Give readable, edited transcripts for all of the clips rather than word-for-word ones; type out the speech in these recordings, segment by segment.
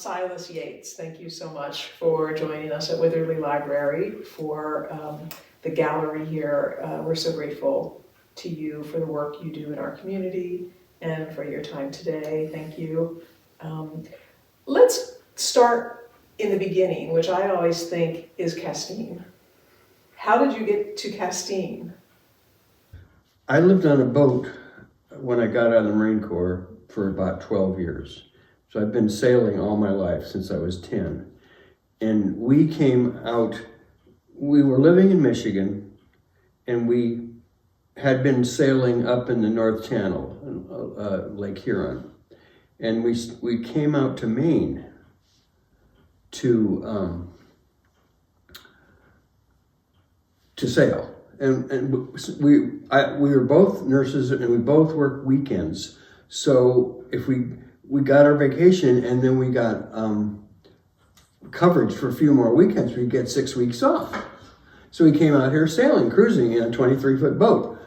Silas Yates, thank you so much for joining us at Witherle Library for the gallery here. We're so grateful to you for the work you do in our community and for your time today. Thank you. Let's start in the beginning, which I always think is Castine. How did you get to Castine? I lived on a boat when I got out of the Marine Corps for about 12 years. So I've been sailing all my life since I was 10. And we came out, we were living in Michigan, and we had been sailing up in the North Channel, Lake Huron. And we came out to Maine to sail. And we were both nurses, and we both worked weekends. So if we got our vacation, and then we got coverage for a few more weekends, we'd get 6 weeks off. So we came out here sailing, cruising in a 23-foot boat.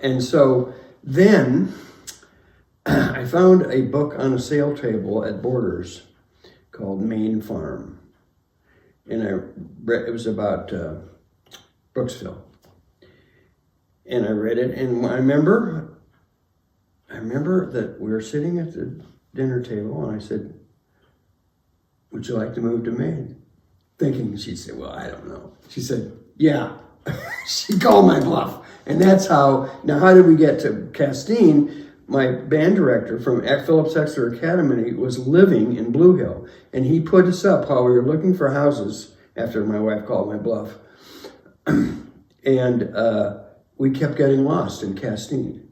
And so then I found a book on a sale table at Borders called Maine Farm. And it was about Brooksville. And I read it, and I remember that we were sitting at the dinner table, and I said, "Would you like to move to Maine?" Thinking she'd say, "Well, I don't know." She said, "Yeah." She called my bluff. And that's how did we get to Castine? My band director from Phillips Exeter Academy was living in Blue Hill, and he put us up while we were looking for houses after my wife called my bluff. And we kept getting lost in Castine.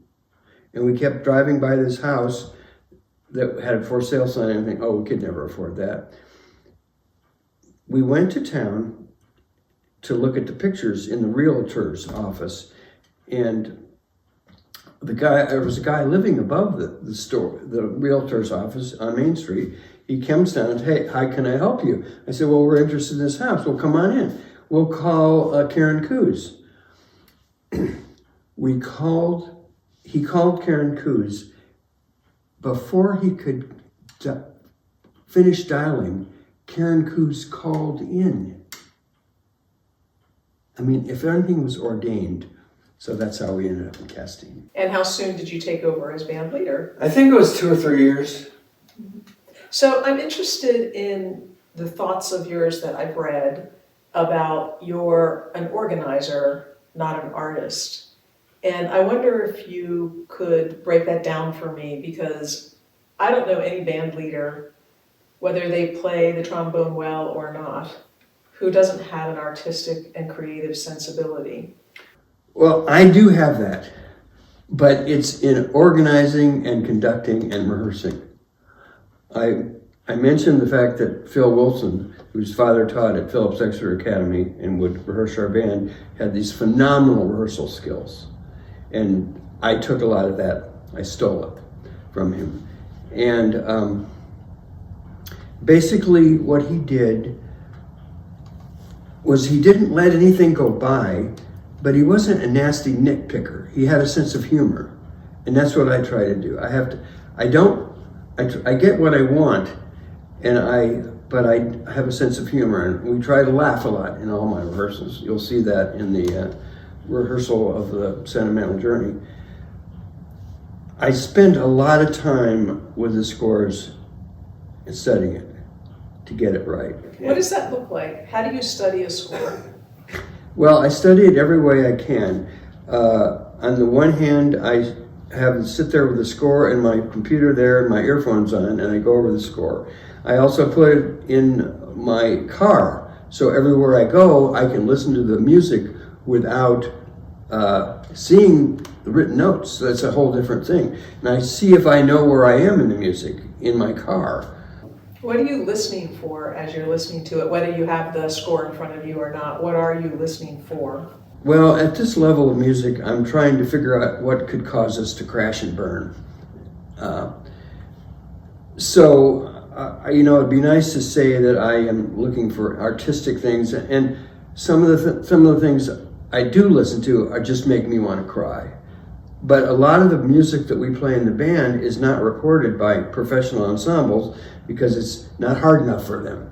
And we kept driving by this house that had a for sale sign, and I think, oh, we could never afford that. We went to town to look at the pictures in the realtor's office, and there was a guy living above the store, the realtor's office on Main Street. He comes down and, "Hey, how can I help you?" I said, "Well, we're interested in this house." "Well, come on in. We'll call Karen Coos." He called Karen Coos. Before he could finish dialing, Karen Coos called in. I mean, if anything was ordained. So that's how we ended up in Castine. And how soon did you take over as band leader? I think it was 2 or 3 years. So I'm interested in the thoughts of yours that I've read about you're an organizer, not an artist. And I wonder if you could break that down for me, because I don't know any band leader, whether they play the trombone well or not, who doesn't have an artistic and creative sensibility. Well, I do have that, but it's in organizing and conducting and rehearsing. I mentioned the fact that Phil Wilson, whose father taught at Phillips Exeter Academy and would rehearse our band, had these phenomenal rehearsal skills. And I took a lot of that. I stole it from him. And basically what he did was he didn't let anything go by, but he wasn't a nasty nitpicker. He had a sense of humor. And that's what I try to do. I get what I want, but I have a sense of humor, and we try to laugh a lot in all my rehearsals. You'll see that in the rehearsal of the Sentimental Journey. I spend a lot of time with the scores and studying it to get it right. What does that look like? How do you study a score? Well, I study it every way I can. On the one hand, I have to sit there with the score and my computer there and my earphones on, and I go over the score. I also put it in my car, so everywhere I go, I can listen to the music without seeing the written notes. So that's a whole different thing. And I see if I know where I am in the music in my car. What are you listening for as you're listening to it, whether you have the score in front of you or not? What are you listening for? Well, at this level of music, I'm trying to figure out what could cause us to crash and burn. It'd be nice to say that I am looking for artistic things, and some of the things I do listen to are just make me want to cry. But a lot of the music that we play in the band is not recorded by professional ensembles because it's not hard enough for them.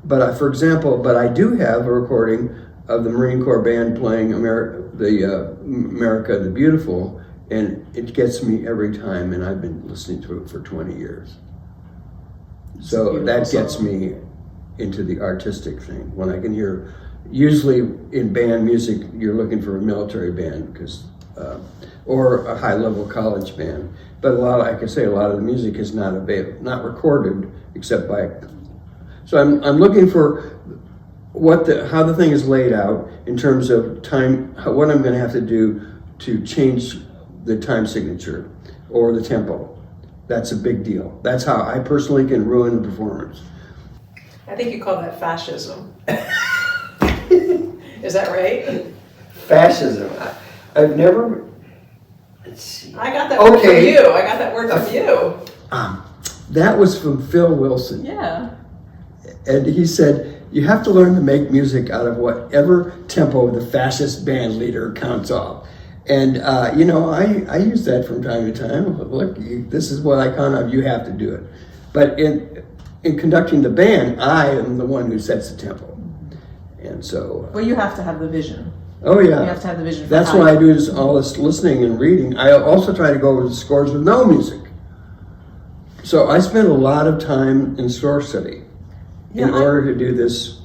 But for example, I do have a recording of the Marine Corps band playing America the Beautiful, and it gets me every time, and I've been listening to it for 20 years. So that gets me into the artistic thing. When I can hear, usually in band music, you're looking for a military band or a high-level college band. But like I say, a lot of the music is not recorded except by. So I'm looking for how the thing is laid out in terms of time, what I'm going to have to do to change the time signature or the tempo. That's a big deal. That's how I personally can ruin a performance. I think you call that fascism. Is that right? Fascism. I've never. Let's see. I got that word from you. I got that word from you. That was from Phil Wilson. Yeah. And he said, you have to learn to make music out of whatever tempo the fascist band leader counts off. And, I use that from time to time. Look, this is what I count off, you have to do it. But in conducting the band, I am the one who sets the tempo. And so... Well, you have to have the vision. Oh, yeah. You have to have the vision. That's why I do all this listening and reading. I also try to go over the scores with no music. So I spend a lot of time in score study in order to do this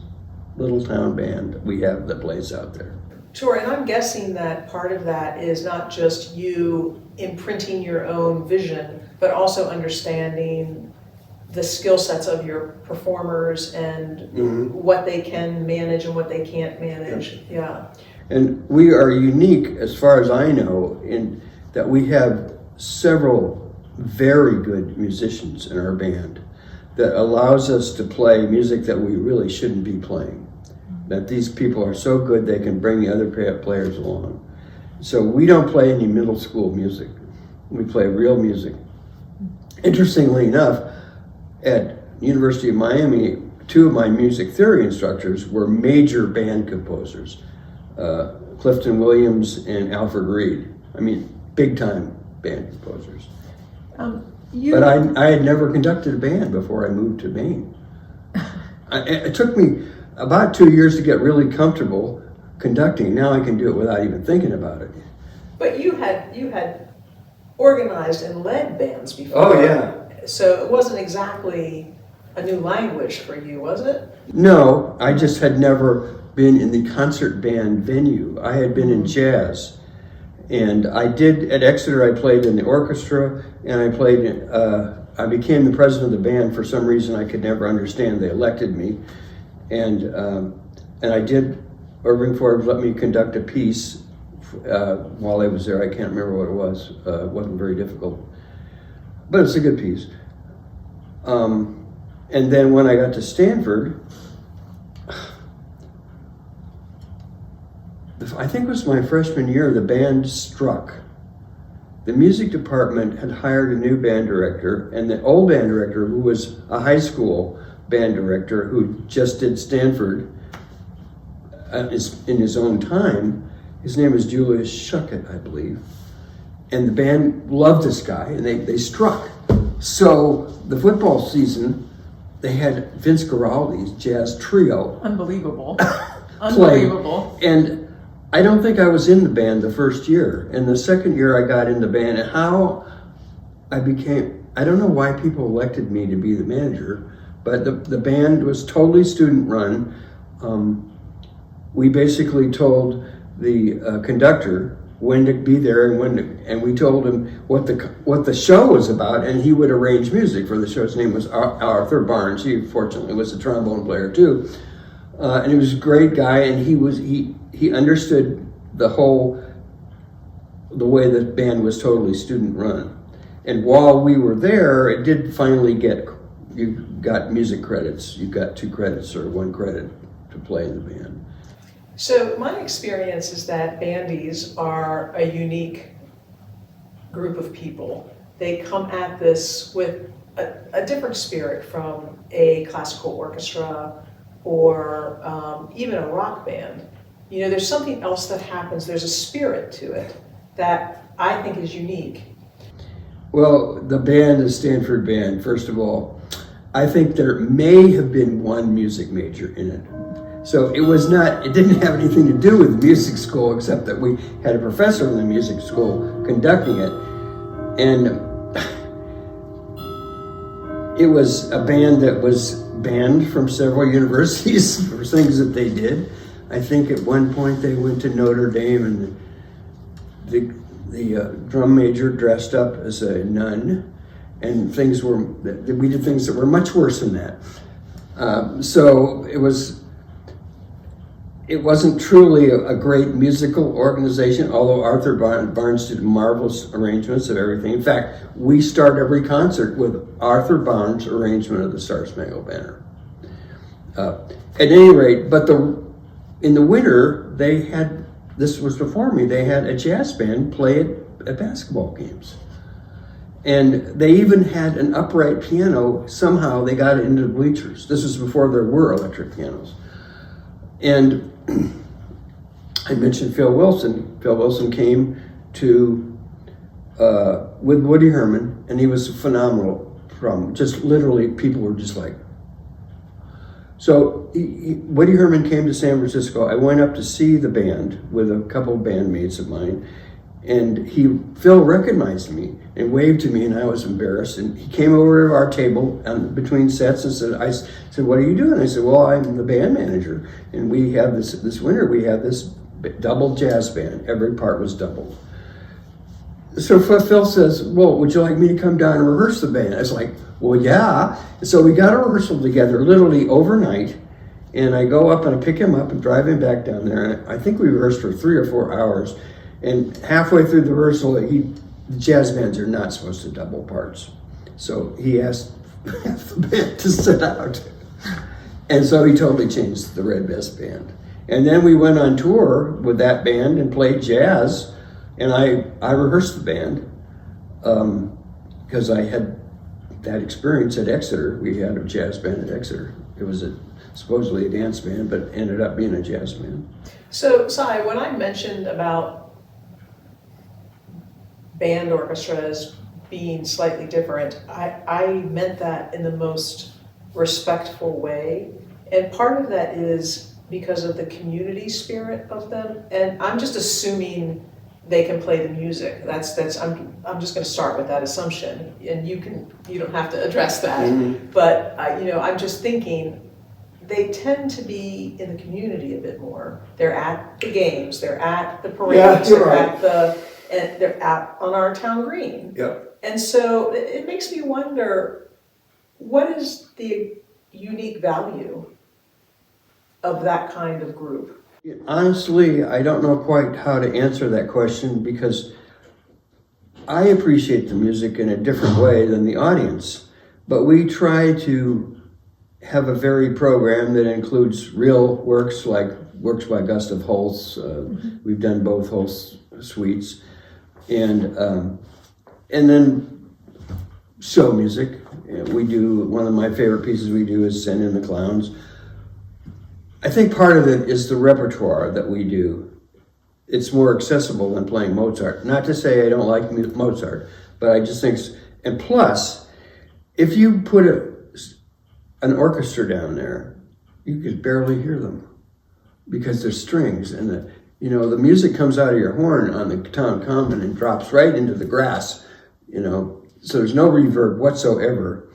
little town band we have that plays out there. Sure, and I'm guessing that part of that is not just you imprinting your own vision, but also understanding the skill sets of your performers and what they can manage and what they can't manage. Yeah. And we are unique, as far as I know, in that we have several very good musicians in our band that allows us to play music that we really shouldn't be playing. That these people are so good they can bring the other players along. So we don't play any middle school music. We play real music. Interestingly enough, at University of Miami, two of my music theory instructors were major band composers, Clifton Williams and Alfred Reed. I mean, big time band composers. But I had never conducted a band before I moved to Maine. It took me about 2 years to get really comfortable conducting. Now I can do it without even thinking about it. But you had organized and led bands before. Oh, yeah. So it wasn't exactly a new language for you, was it? No, I just had never been in the concert band venue. I had been in jazz. And I did, at Exeter, I played in the orchestra, and I became the president of the band for some reason I could never understand. They elected me. And I did, Irving Forbes let me conduct a piece while I was there. I can't remember what it was. It wasn't very difficult. But it's a good piece. And then when I got to Stanford, I think it was my freshman year, the band struck. The music department had hired a new band director, and the old band director, who was a high school band director who just did Stanford in his own time, his name is Julius Schuckett, I believe. And the band loved this guy, and they struck. So the football season, they had Vince Guaraldi's jazz trio. Unbelievable. Play. Unbelievable. And I don't think I was in the band the first year. And the second year I got in the band, and how I don't know why people elected me to be the manager, but the band was totally student run. We basically told the conductor when to be there and we told him what the show was about, and he would arrange music for the show. His name was Arthur Barnes. He fortunately was a trombone player too. And he was a great guy, and he understood the way the band was totally student run. And while we were there, it did finally you got music credits. You got 2 credits or 1 credit to play in the band. So my experience is that bandies are a unique group of people. They come at this with a different spirit from a classical orchestra or even a rock band. You know, there's something else that happens. There's a spirit to it that I think is unique. Well, the band, the Stanford Band, first of all, I think there may have been one music major in it. So it didn't have anything to do with music school, except that we had a professor in the music school conducting it. And it was a band that was banned from several universities for things that they did. I think at one point they went to Notre Dame, and the drum major dressed up as a nun, and we did things that were much worse than that. So it wasn't truly a great musical organization, although Arthur Barnes did marvelous arrangements of everything. In fact, we start every concert with Arthur Barnes' arrangement of the Star Spangled Banner. At any rate, but in the winter, this was before me, they had a jazz band play at basketball games. And they even had an upright piano. Somehow they got it into the bleachers. This was before there were electric pianos. And I mentioned Phil Wilson. Phil Wilson came with Woody Herman, and he was phenomenal. Just literally, people were just like. So Woody Herman came to San Francisco. I went up to see the band with a couple of bandmates of mine, and Phil recognized me and waved to me, and I was embarrassed. And he came over to our table between sets and I said, "What are you doing?" I said, "Well, I'm the band manager, and we have this winter, we have this double jazz band. Every part was doubled." So Phil says, "Well, would you like me to come down and rehearse the band?" I was like, "Well, yeah." So we got a rehearsal together literally overnight, and I go up and I pick him up and drive him back down there. And I think we rehearsed for 3 or 4 hours. And halfway through the rehearsal, the jazz bands are not supposed to double parts. So he asked half the band to sit out. And so he totally changed the Red Vest Band. And then we went on tour with that band and played jazz. And I rehearsed the band because I had that experience at Exeter. We had a jazz band at Exeter. It was supposedly a dance band, but ended up being a jazz band. So, Cy, when I mentioned about band orchestras being slightly different, I meant that in the most respectful way. And part of that is because of the community spirit of them. And I'm just assuming they can play the music. I'm just going to start with that assumption, and you don't have to address that. Mm-hmm. But I'm just thinking they tend to be in the community a bit more. They're at the games, they're at the parades, they're out on our town green. Yep. And so it makes me wonder, what is the unique value of that kind of group? Honestly, I don't know quite how to answer that question, because I appreciate the music in a different way than the audience. But we try to have a varied program that includes real works, like works by Gustav Holst. We've done both Holst suites. And then show music. One of my favorite pieces we do is Send in the Clowns. I think part of it is the repertoire that we do. It's more accessible than playing Mozart. Not to say I don't like Mozart, but I just think, and plus, if you put an orchestra down there, you could barely hear them because there's strings, and the music comes out of your horn on the town common and drops right into the grass, so there's no reverb whatsoever.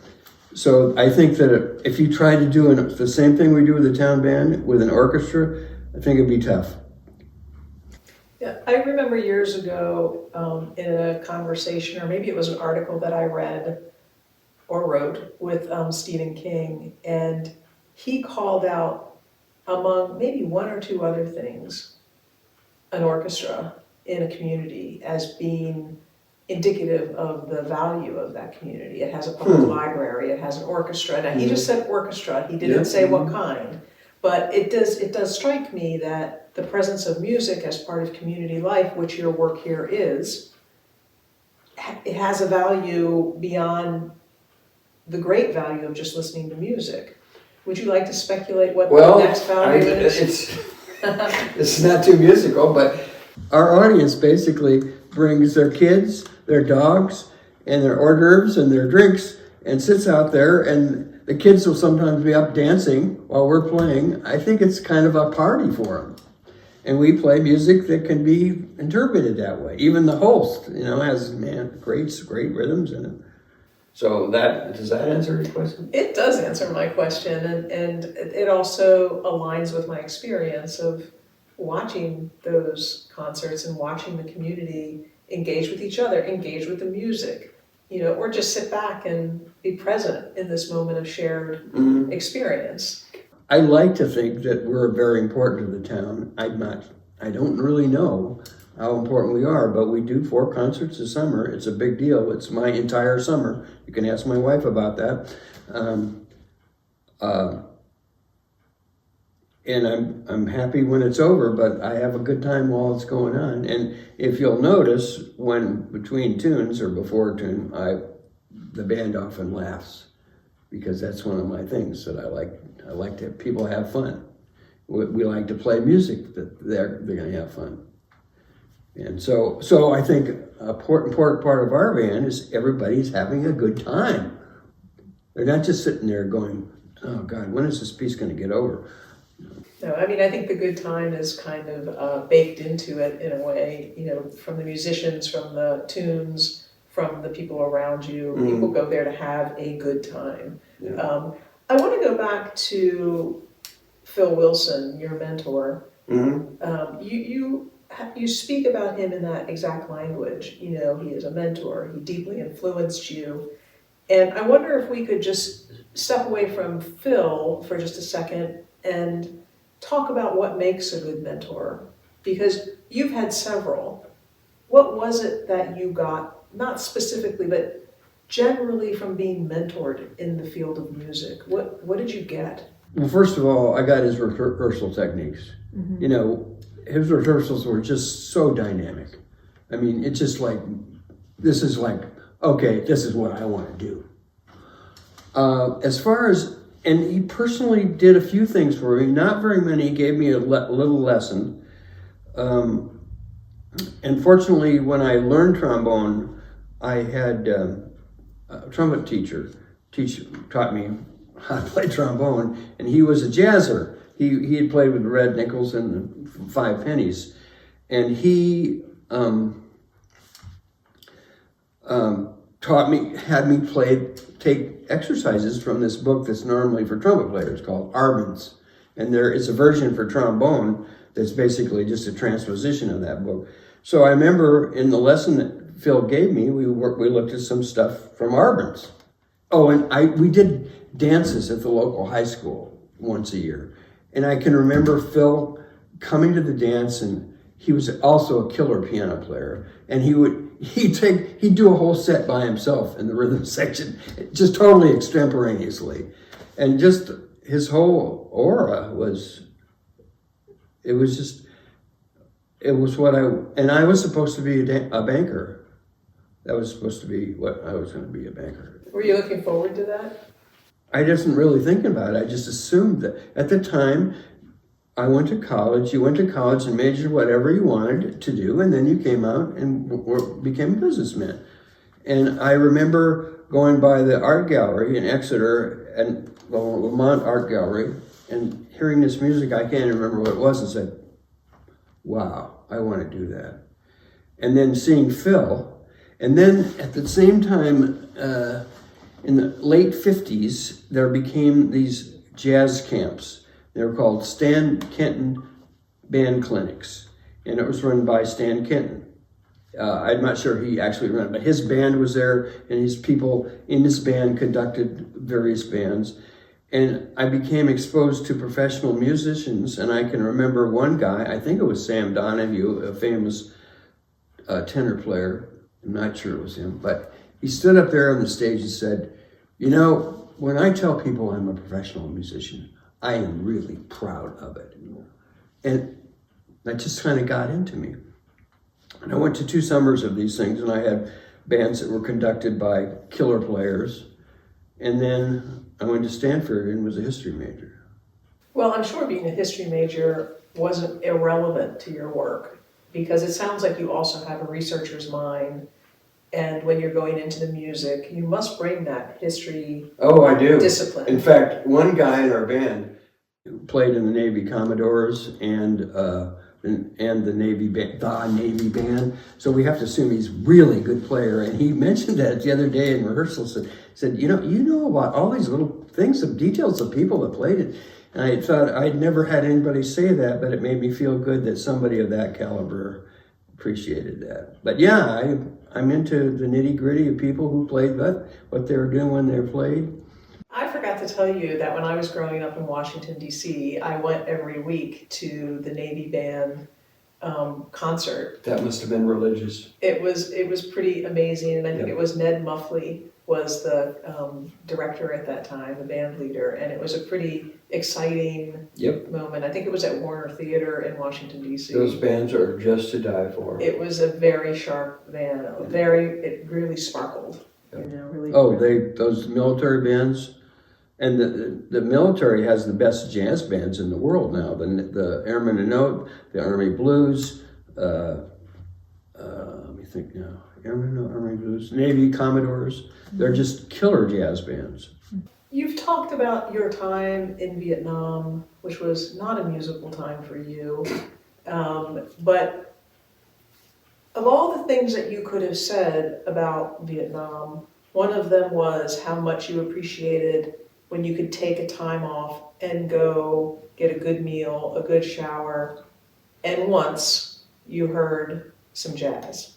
So I think that if you try to do the same thing we do with the town band with an orchestra, I think it'd be tough. Yeah, I remember years ago in a conversation, or maybe it was an article that I read or wrote with Stephen King, and he called out, among maybe 1 or 2 other things, an orchestra in a community as being indicative of the value of that community. It has a public library, it has an orchestra. Now, he just said orchestra, he didn't say what kind, but it does strike me that the presence of music as part of community life, which your work here is, it has a value beyond the great value of just listening to music. Would you like to speculate what the next value is? It's not too musical, but our audience basically brings their kids, their dogs, and their hors d'oeuvres and their drinks and sits out there, and the kids will sometimes be up dancing while we're playing. I think it's kind of a party for them. And we play music that can be interpreted that way. Even the host, has great rhythms in it. So does that answer your question? It does answer my question, and it also aligns with my experience of watching those concerts and watching the community engage with each other, engage with the music, or just sit back and be present in this moment of shared experience. I like to think that we're very important to the town. I don't really know how important we are, but we do 4 concerts a summer. It's a big deal. It's my entire summer. You can ask my wife about that. And I'm happy when it's over, but I have a good time while it's going on. And if you'll notice, when between tunes or before a tune, the band often laughs, because that's one of my things that I like. I like to have people have fun. We like to play music that they're going to have fun. And so I think an important part of our band is everybody's having a good time. They're not just sitting there going, oh God, when is this piece going to get over? No, I mean, I think the good time is kind of baked into it in a way, from the musicians, from the tunes, from the people around you. People go there to have a good time. Yeah. I want to go back to Phil Wilson, your mentor. You speak about him in that exact language. He is a mentor. He deeply influenced you. And I wonder if we could just step away from Phil for just a second and talk about what makes a good mentor. Because you've had several. What was it that you got, not specifically, but generally from being mentored in the field of music? What did you get? Well, first of all, I got his rehearsal techniques. His rehearsals were just so dynamic. I mean, it's just like, this is what I want to do. As far as, and he personally did a few things for me, not very many. He gave me a little lesson. And fortunately, when I learned trombone, I had a trumpet teacher taught me how to play trombone, and he was a jazzer. He had played with the Red Nichols and the Five Pennies, and he had me take exercises from this book that's normally for trumpet players called Arbenz, and there is a version for trombone that's basically just a transposition of that book. So I remember in the lesson that Phil gave me, we looked at some stuff from Arbenz. Oh, and we did dances at the local high school once a year. And I can remember Phil coming to the dance, and he was also a killer piano player. And he'd do a whole set by himself in the rhythm section, just totally extemporaneously. And just his whole aura was and I was supposed to be a banker. That was supposed to be what I was going to be, a banker. Were you looking forward to that? I wasn't really thinking about it. I just assumed that at the time I went to college. You went to college and majored whatever you wanted to do, and then you came out and became a businessman. And I remember going by the art gallery in Exeter, and the Lamont Art Gallery, and hearing this music, I can't remember what it was, and said, wow, I want to do that. And then seeing Phil, and then at the same time, in the late 50s, there became these jazz camps. They were called Stan Kenton Band Clinics, and it was run by Stan Kenton. I'm not sure he actually ran it, but his band was there, and his people in his band conducted various bands. And I became exposed to professional musicians, and I can remember one guy, I think it was Sam Donahue, a famous tenor player. I'm not sure it was him, but he stood up there on the stage and said, when I tell people I'm a professional musician, I am really proud of it. And that just kind of got into me. And I went to 2 summers of these things, and I had bands that were conducted by killer players. And then I went to Stanford and was a history major. Well, I'm sure being a history major wasn't irrelevant to your work. because it sounds like you also have a researcher's mind, and when you're going into the music, you must bring that history Oh, I do. discipline. In fact, one guy in our band played in the Navy Commodores and the Navy band. So we have to assume he's really good player. And he mentioned that the other day in rehearsal. Said, you know about all these little things, some details of people that played it. And I thought I'd never had anybody say that, but it made me feel good that somebody of that caliber appreciated that. But yeah, I'm into the nitty gritty of people who played what they were doing when they played. I forgot to tell you that when I was growing up in Washington, D.C., I went every week to the Navy band concert. That must have been religious. It was pretty amazing, and I think it was Ned Muffley was the director at that time, the band leader, and it was a pretty exciting moment. I think it was at Warner Theater in Washington, D.C. Those bands are just to die for. It was a very sharp band, it really sparkled. You know, really. Oh, those military bands, and the military has the best jazz bands in the world now. The Airmen and Note, the Army Blues. Let me think now. Airmen, no, Army Blues, Navy Commodores. They're just killer jazz bands. You've talked about your time in Vietnam, which was not a musical time for you, but of all the things that you could have said about Vietnam, one of them was how much you appreciated when you could take a time off and go get a good meal, a good shower, and once you heard some jazz.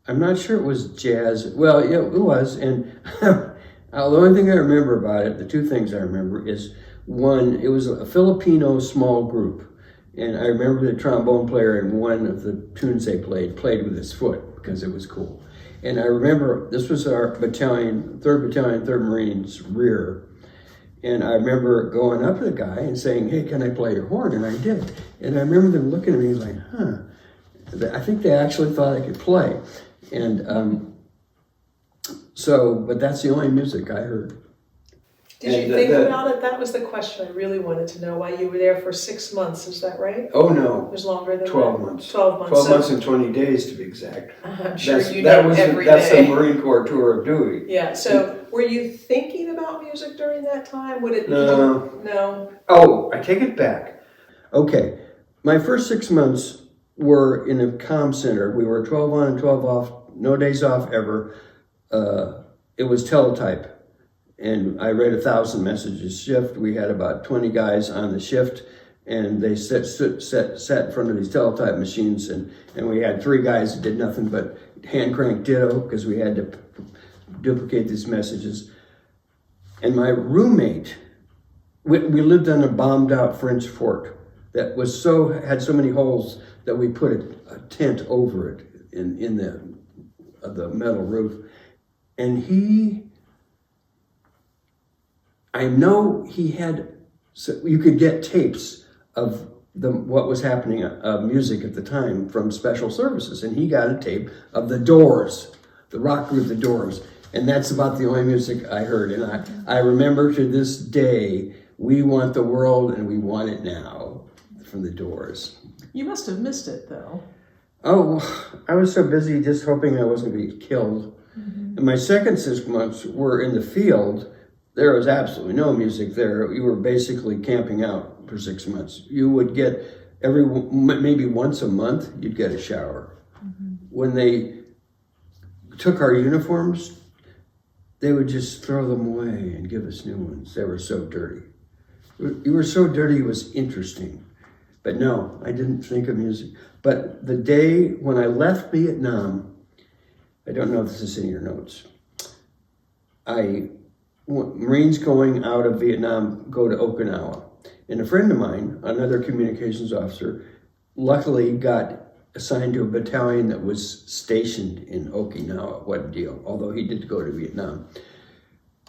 I'm not sure it was jazz. Well, yeah, it was. And the only thing I remember about it, the two things I remember is one, it was a Filipino small group. And I remember the trombone player in one of the tunes they played with his foot because it was cool. And I remember this was our battalion, 3rd Battalion, 3rd Marines rear. And I remember going up to the guy and saying, hey, can I play your horn? And I did. And I remember them looking at me like, I think they actually thought I could play. And but that's the only music I heard. Did you think about it? That was the question I really wanted to know, why you were there for 6 months, is that right? Oh, no. It was longer than 12 that? months. 12 months. 12 months and 20 days to be exact. I'm sure That's day. the Marine Corps tour of duty. Yeah, so were you thinking about music during that time? Would it? No. No. Oh, I take it back. Okay, my first 6 months were in a comm center. We were 12 on and 12 off, no days off ever. It was teletype. And I read 1,000 messages shift. We had about 20 guys on the shift, and they sat in front of these teletype machines, and we had 3 guys that did nothing but hand crank ditto because we had to duplicate these messages. And my roommate, we lived on a bombed out French fort that had so many holes that we put a tent over it in the metal roof, and I know he had, so you could get tapes of what was happening, music at the time from special services, and he got a tape of the Doors, the rock group The Doors, and that's about the only music I heard. And I remember to this day, We Want the World and We Want It Now from The Doors. You must have missed it, though. Oh, I was so busy just hoping I wasn't going to be killed. Mm-hmm. And my second 6 months were in the field. There was absolutely no music there. You were basically camping out for 6 months. You would get maybe once a month, you'd get a shower. Mm-hmm. When they took our uniforms, they would just throw them away and give us new ones. They were so dirty. You were so dirty, it was interesting. But no, I didn't think of music. But the day when I left Vietnam, I don't know if this is in your notes, Marines going out of Vietnam go to Okinawa. And a friend of mine, another communications officer, luckily got assigned to a battalion that was stationed in Okinawa. What a deal, although he did go to Vietnam.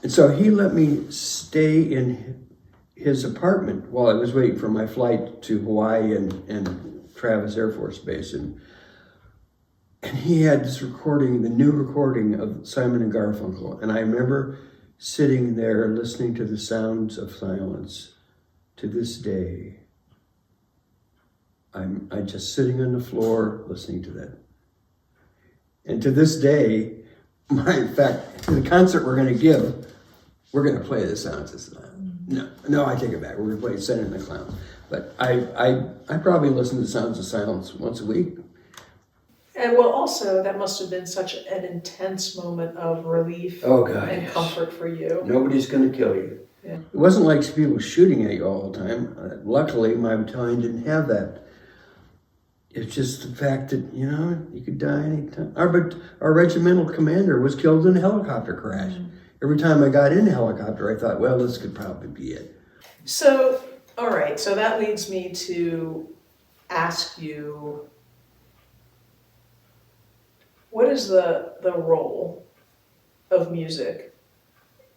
And so he let me stay in his apartment while I was waiting for my flight to Hawaii and Travis Air Force Base. And he had this recording, the new recording of Simon and Garfunkel. And I remember sitting there listening to the sounds of silence to this day. I'm just sitting on the floor listening to that. And to this day, in fact, the concert we're going to give, we're going to play the Sounds of Silence. No, I take it back. We're going to play Send in the Clowns. But I probably listen to Sounds of Silence once a week. And well, also, that must have been such an intense moment of relief and Yes. comfort for you. Nobody's going to kill you. Yeah. It wasn't like people shooting at you all the time. Luckily, my battalion didn't have that. It's just the fact that, you could die anytime. Our regimental commander was killed in a helicopter crash. Every time I got in a helicopter, I thought, well, this could probably be it. So, all right, so that leads me to ask you, what is the role of music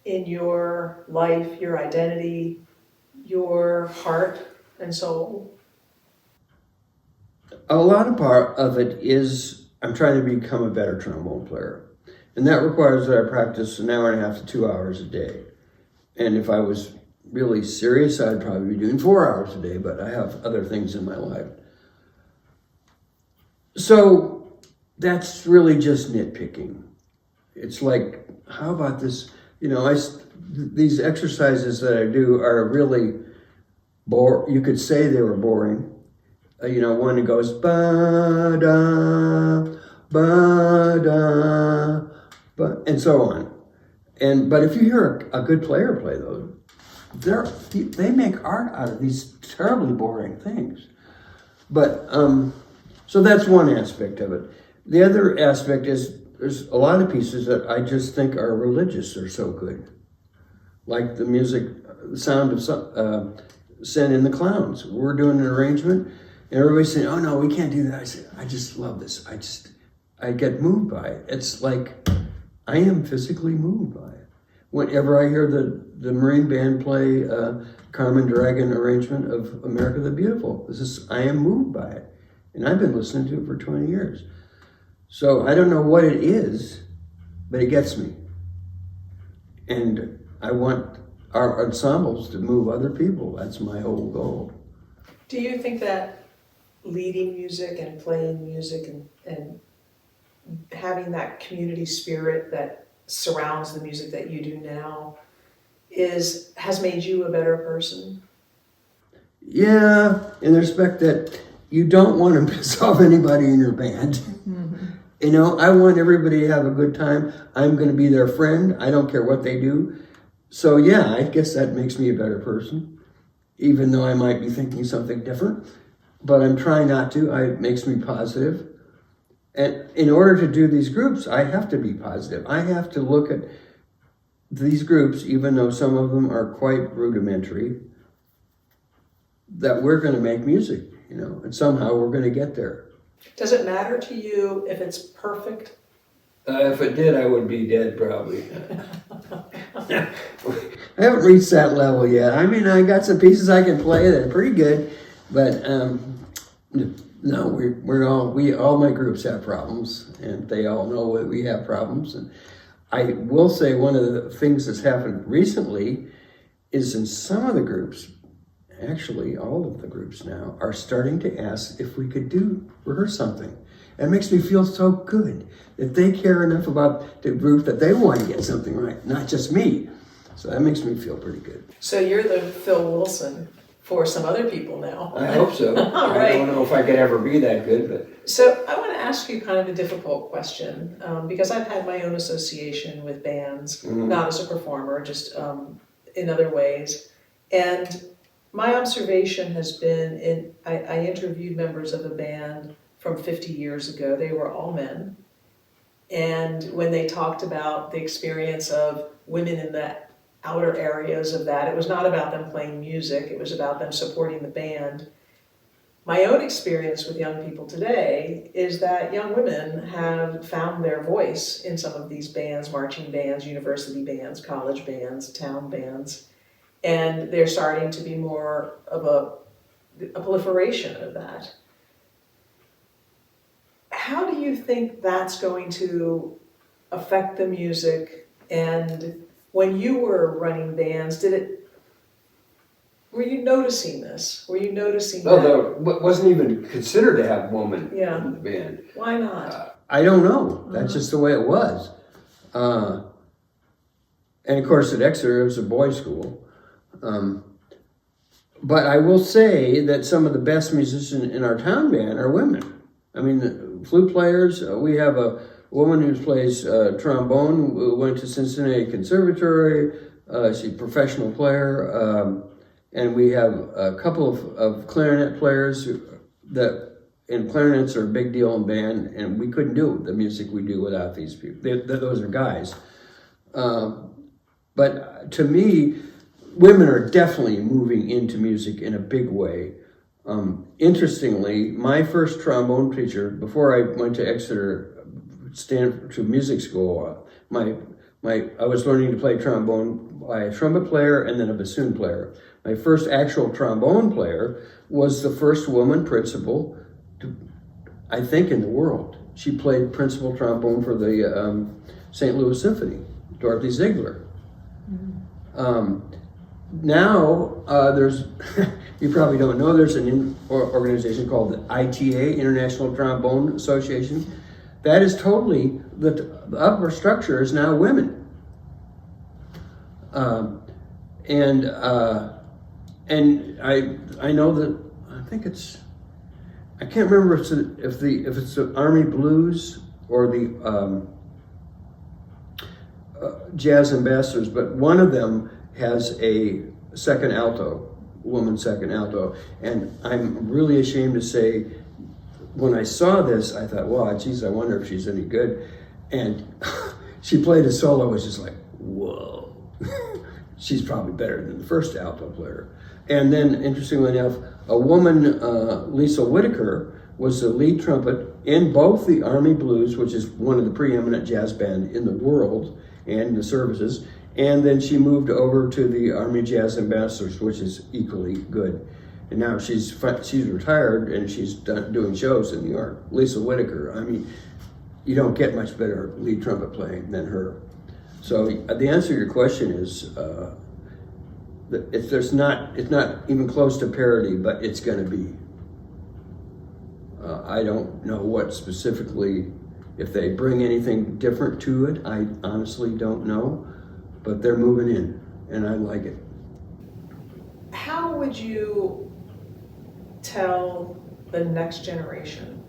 in your life, your identity, your heart and soul? A lot of part of it is I'm trying to become a better trombone player. And that requires that I practice an hour and a half to 2 hours a day. And if I was really serious, I'd probably be doing 4 hours a day, but I have other things in my life. So that's really just nitpicking. It's like, how about this? These exercises that I do are really you could say they were boring. One that goes ba-da, ba-da, ba, and so on. But if you hear a good player play those, they make art out of these terribly boring things. But so that's one aspect of it. The other aspect is there's a lot of pieces that I just think are religious. They're so good, like the music, the Sound of Send in the Clowns. We're doing an arrangement. And everybody's saying, oh no, we can't do that. I said, I just love this. I get moved by it. It's like, I am physically moved by it. Whenever I hear the Marine Band play Carmen Dragon arrangement of America the Beautiful, I am moved by it. And I've been listening to it for 20 years. So I don't know what it is, but it gets me. And I want our ensembles to move other people. That's my whole goal. Do you think that leading music and playing music and having that community spirit that surrounds the music that you do now has made you a better person? Yeah, in the respect that you don't want to piss off anybody in your band. I want everybody to have a good time. I'm going to be their friend. I don't care what they do. So yeah, I guess that makes me a better person, even though I might be thinking something different. But I'm trying not to. It makes me positive. And in order to do these groups, I have to be positive. I have to look at these groups, even though some of them are quite rudimentary, that we're going to make music, and somehow we're going to get there. Does it matter to you if it's perfect? If it did, I would be dead probably. I haven't reached that level yet. I mean, I got some pieces I can play that are pretty good, but no, all my groups have problems, and they all know that we have problems. And I will say one of the things that's happened recently is in some of the groups, actually all of the groups now, are starting to ask if we could rehearse something. It makes me feel so good that they care enough about the group that they want to get something right, not just me. So that makes me feel pretty good. So you're the Phil Wilson for some other people now. I hope so. All right. I don't know if I could ever be that good, but... So I want to ask you kind of a difficult question, because I've had my own association with bands, not as a performer, just in other ways. And my observation has been, I interviewed members of a band from 50 years ago. They were all men. And when they talked about the experience of women in the outer areas of that, it was not about them playing music, it was about them supporting the band. My own experience with young people today is that young women have found their voice in some of these bands, marching bands, university bands, college bands, town bands, and they're starting to be more of a proliferation of that. How do you think that's going to affect the music? And when you were running bands, did Were you noticing this? Were you noticing No, that? no, it wasn't even considered to have women Yeah. in the band. Why not? I don't know. That's just the way it was. And of course, at Exeter, it was a boys' school. But I will say that some of the best musicians in our town band are women. I mean, the flute players, we have a woman who plays trombone, who went to Cincinnati Conservatory. She's a professional player. And we have a couple of clarinet players and clarinets are a big deal in band, and we couldn't do the music we do without these people. Those are guys. But to me, women are definitely moving into music in a big way. Interestingly, my first trombone teacher, before I went to Exeter, to music school, I was learning to play trombone by a trumpet player and then a bassoon player. My first actual trombone player was the first woman principal, I think, in the world. She played principal trombone for the St. Louis Symphony, Dorothy Ziegler. Now, there's, you probably don't know, there's an organization called the ITA, International Trombone Association. That is totally, the upper structure is now women. And I know that, I think it's, I can't remember if it's the Army Blues or the Jazz Ambassadors, but one of them has a second alto, woman second alto. And I'm really ashamed to say, when I saw this, I thought, wow, geez, I wonder if she's any good. And she played a solo, which is like, whoa. She's probably better than the first alto player. And then, interestingly enough, a woman, Lisa Whitaker, was the lead trumpet in both the Army Blues, which is one of the preeminent jazz bands in the world and the services, and then she moved over to the Army Jazz Ambassadors, which is equally good. And now she's retired and she's doing shows in New York. Lisa Whitaker, I mean, you don't get much better lead trumpet playing than her. So the answer to your question is, it's not even close to parity, but it's going to be. I don't know what specifically, if they bring anything different to it, I honestly don't know, but they're moving in, and I like it. How would you tell the next generation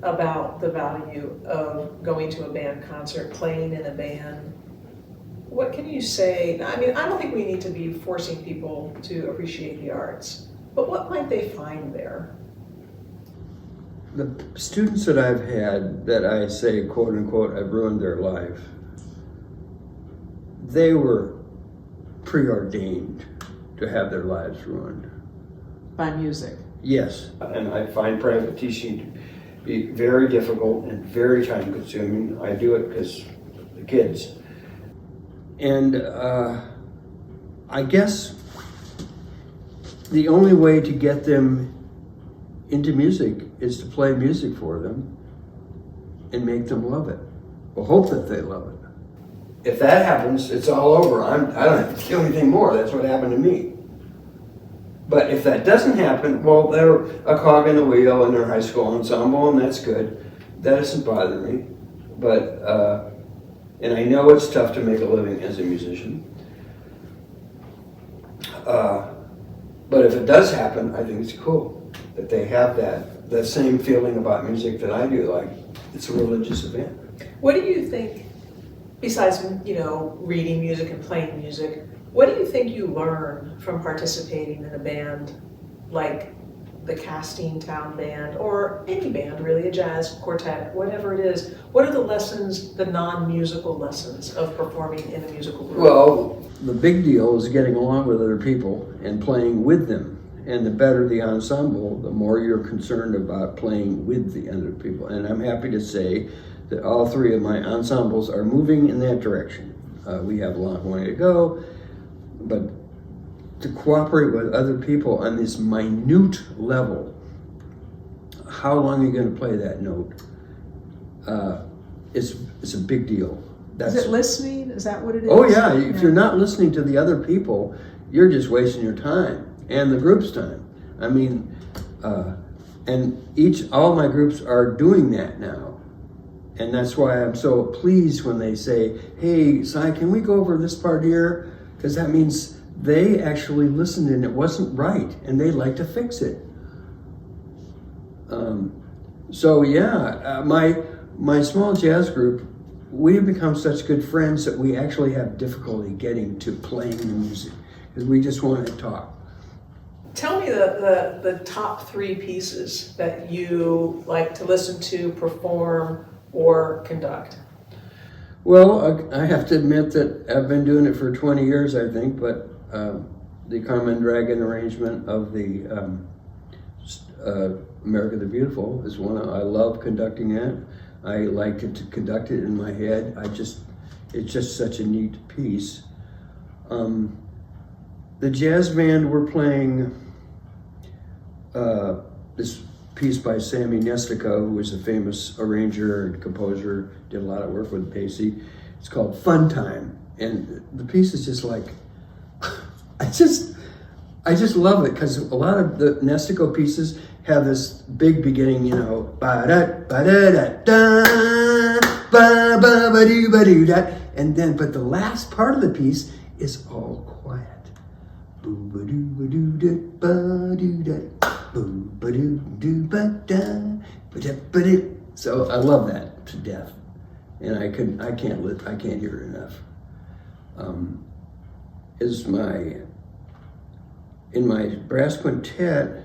about the value of going to a band concert, playing in a band? What can you say? I mean, I don't think we need to be forcing people to appreciate the arts, but what might they find there? The students that I've had that I say, quote unquote, I've ruined their life, they were preordained to have their lives ruined. By music. Yes, and I find private teaching to be very difficult and very time consuming. I do it because the kids. And I guess the only way to get them into music is to play music for them and make them love it, or hope that they love it. If that happens, it's all over. I don't have to do anything more. That's what happened to me. But if that doesn't happen, well, they're a cog in the wheel in their high school ensemble, and that's good. That doesn't bother me. But, and I know it's tough to make a living as a musician. But if it does happen, I think it's cool that they have that same feeling about music that I do, like it's a religious event. What do you think, besides, reading music and playing music, what do you think you learn from participating in a band like the Castine Town Band, or any band really, a jazz quartet, whatever it is? What are the lessons, the non-musical lessons of performing in a musical group? Well, the big deal is getting along with other people and playing with them. And the better the ensemble, the more you're concerned about playing with the other people. And I'm happy to say that all three of my ensembles are moving in that direction. We have a long way to go, but to cooperate with other people on this minute level, how long are you going to play that note? It's a big deal. Is it listening? Is that what it is? Oh yeah, if you're not listening to the other people, you're just wasting your time. and the group's time. I mean, and all my groups are doing that now. And that's why I'm so pleased when they say, hey, Si, can we go over this part here? Because that means they actually listened and it wasn't right, and they'd like to fix it. So yeah, my small jazz group, we have become such good friends that we actually have difficulty getting to playing the music because we just want to talk. Tell me the top 3 pieces that you like to listen to, perform, or conduct. Well, I have to admit that I've been doing it for 20 years, I think, but the Carmen Dragon arrangement of the America the Beautiful is one I love conducting that. I like to conduct it in my head. It's just such a neat piece. The jazz band, we're playing this piece by Sammy Nestico, who was a famous arranger and composer, did a lot of work with Pacey. It's called Fun Time. And the piece is just like, I just love it because a lot of the Nestico pieces have this big beginning, you know, and then, but the last part of the piece is all quiet. So I love that to death, and I can't hear it enough. In my brass quintet,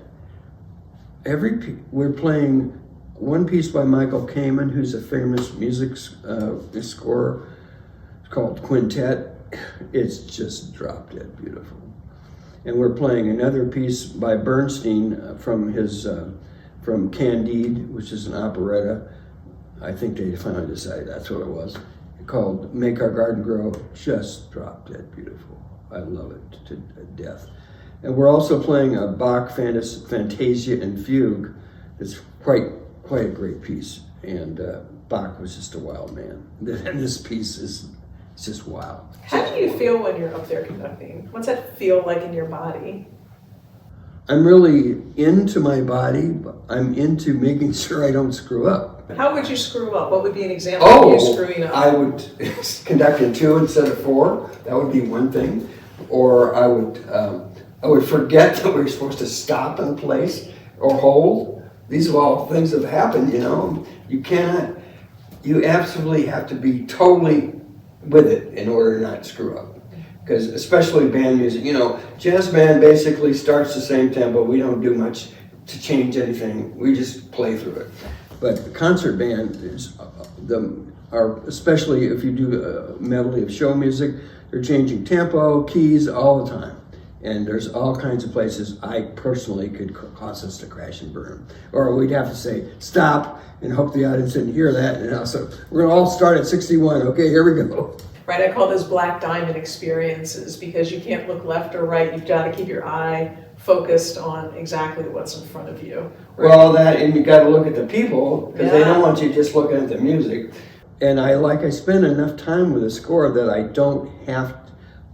we're playing one piece by Michael Kamen, who's a famous music scorer. It's called Quintet. It's just drop dead beautiful. And we're playing another piece by Bernstein from Candide, which is an operetta. I think they finally decided that's what it was. Called Make Our Garden Grow. Just drop dead beautiful. I love it to death. And we're also playing a Bach Fantasia and Fugue. It's quite a great piece. And Bach was just a wild man. And this piece is just wild. How do you feel when you're up there conducting? What's that feel like in your body? I'm really into my body, but I'm into making sure I don't screw up. How would you screw up? What would be an example of you screwing up? I would conduct in 2 instead of 4. That would be one thing. Or I would forget that we were supposed to stop in a place or hold. These are all things that have happened, you know. You absolutely have to be totally with it in order to not screw up. Because especially band music, you know, jazz band basically starts the same tempo. We don't do much to change anything. We just play through it. But the concert band especially if you do a medley of show music, they're changing tempo, keys all the time. And there's all kinds of places I personally could cause us to crash and burn. Or we'd have to say, stop, and hope the audience didn't hear that. And so we're gonna all start at 61, okay, here we go. Right, I call those black diamond experiences because you can't look left or right. You've got to keep your eye focused on exactly what's in front of you. Right? Well, and you got to look at the people because they don't want you just looking at the music. And I spend enough time with a score that I don't have.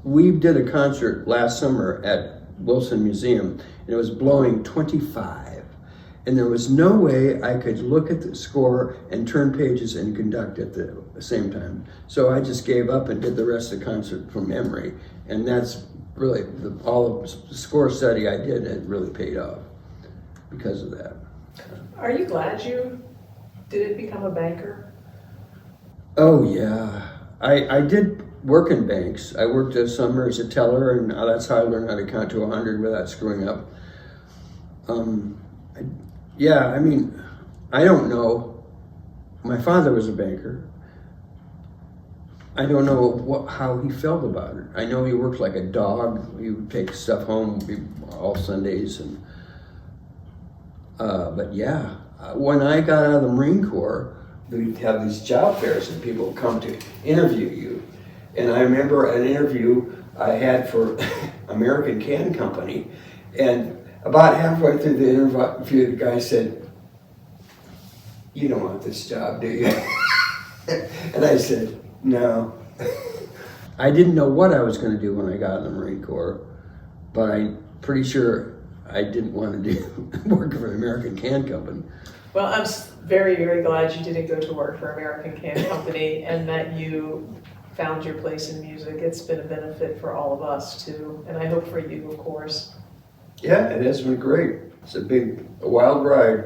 We did a concert last summer at Wilson Museum, and it was blowing 25. And there was no way I could look at the score and turn pages and conduct at the same time. So I just gave up and did the rest of the concert from memory. And that's really, all of the score study I did, it really paid off because of that. Are you glad you didn't become a banker? Oh yeah, I did work in banks. I worked this summer as a teller, and that's how I learned how to count to 100 without screwing up. I don't know. My father was a banker. I don't know how he felt about it. I know he worked like a dog. He would take stuff home all Sundays, and when I got out of the Marine Corps, we'd have these job fairs and people would come to interview you. And I remember an interview I had for American Can Company, and about halfway through the interview, the guy said, "You don't want this job, do you?" And I said, "No." I didn't know what I was going to do when I got in the Marine Corps, but pretty sure I didn't want to do work for the American Can Company. Well, I'm very, very glad you didn't go to work for American Can Company and that you found your place in music. It's been a benefit for all of us too, and I hope for you, of course. Yeah, it has been great. It's a wild ride.